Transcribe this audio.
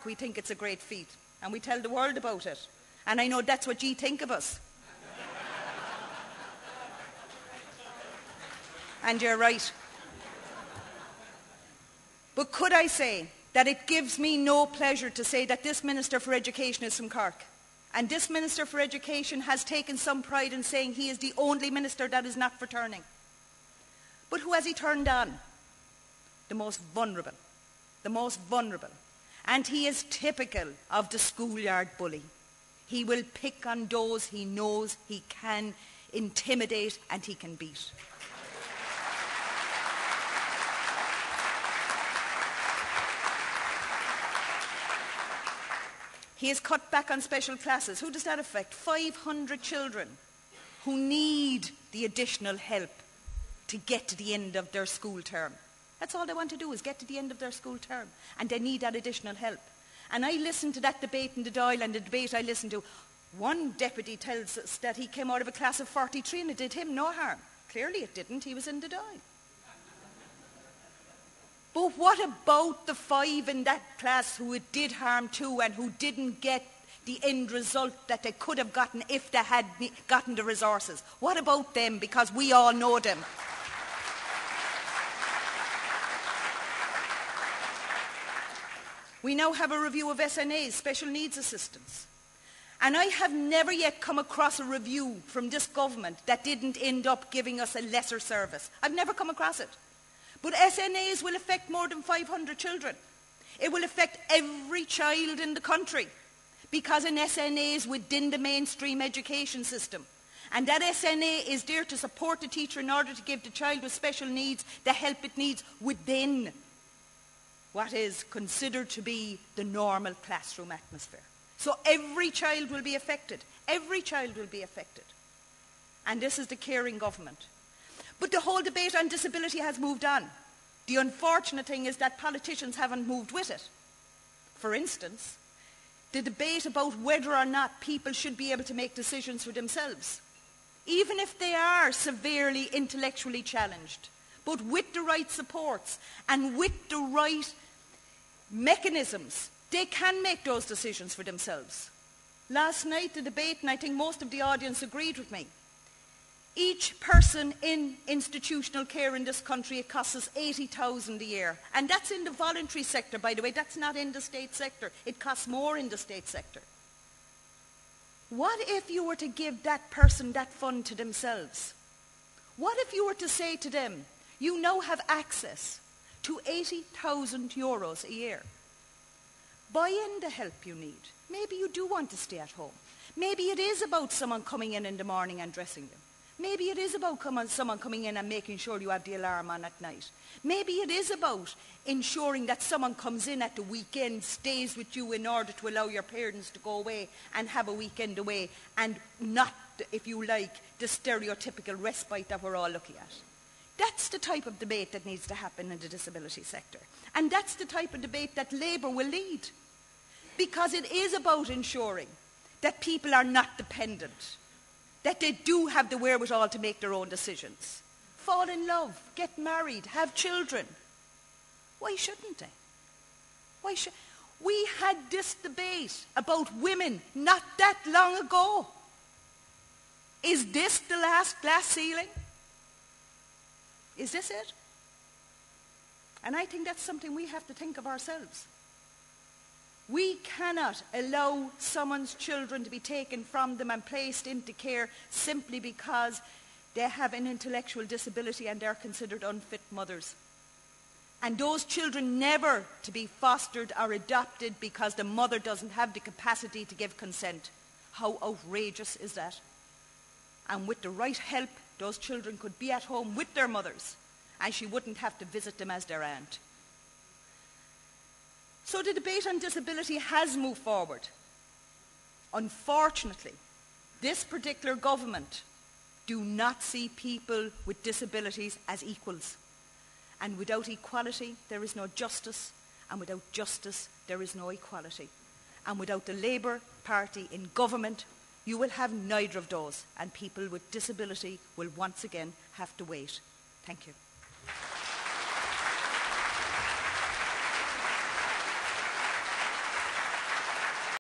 we think it's a great feat, and we tell the world about it. And I know that's what ye think of us. And you're right. But could I say that it gives me no pleasure to say that this Minister for Education is from Cork. And this Minister for Education has taken some pride in saying he is the only minister that is not for turning. But who has he turned on? The most vulnerable. The most vulnerable. And he is typical of the schoolyard bully. He will pick on those he knows he can intimidate and he can beat. He has cut back on special classes. Who does that affect? 500 children who need the additional help to get to the end of their school term. That's all they want to do, is get to the end of their school term. And they need that additional help. And I listened to that debate in the Dáil, and the debate I listened to, one deputy tells us that he came out of a class of 43 and it did him no harm. Clearly it didn't, he was in the Dáil. But what about the 5 in that class who it did harm to and who didn't get the end result that they could have gotten if they had gotten the resources? What about them? Because we all know them. We now have a review of SNAs, special needs assistance. And I have never yet come across a review from this government that didn't end up giving us a lesser service. I've never come across it. But SNAs will affect more than 500 children. It will affect every child in the country because an SNA is within the mainstream education system. And that SNA is there to support the teacher in order to give the child with special needs the help it needs within what is considered to be the normal classroom atmosphere. So every child will be affected. Every child will be affected. And this is the caring government. But the whole debate on disability has moved on. The unfortunate thing is that politicians haven't moved with it. For instance, the debate about whether or not people should be able to make decisions for themselves, even if they are severely intellectually challenged, but with the right supports and with the right mechanisms, they can make those decisions for themselves. Last night, the debate, and I think most of the audience agreed with me, each person in institutional care in this country, it costs us 80,000 a year. And that's in the voluntary sector, by the way. That's not in the state sector. It costs more in the state sector. What if you were to give that person that fund to themselves? What if you were to say to them, you now have access to 80,000 euros a year. Buy in the help you need. Maybe you do want to stay at home. Maybe it is about someone coming in the morning and dressing them. Maybe it is about someone coming in and making sure you have the alarm on at night. Maybe it is about ensuring that someone comes in at the weekend, stays with you in order to allow your parents to go away and have a weekend away and not, if you like, the stereotypical respite that we're all looking at. That's the type of debate that needs to happen in the disability sector. And that's the type of debate that Labour will lead. Because it is about ensuring that people are not dependent, that they do have the wherewithal to make their own decisions. Fall in love, get married, have children. Why shouldn't they? We had this debate about women not that long ago. Is this the last glass ceiling? Is this it? And I think that's something we have to think of ourselves. We cannot allow someone's children to be taken from them and placed into care simply because they have an intellectual disability and they're considered unfit mothers. And those children never to be fostered or adopted because the mother doesn't have the capacity to give consent. How outrageous is that? And with the right help, those children could be at home with their mothers and she wouldn't have to visit them as their aunt. So the debate on disability has moved forward. Unfortunately, this particular government do not see people with disabilities as equals. And without equality, there is no justice. And without justice, there is no equality. And without the Labour Party in government, you will have neither of those. And people with disability will once again have to wait. Thank you.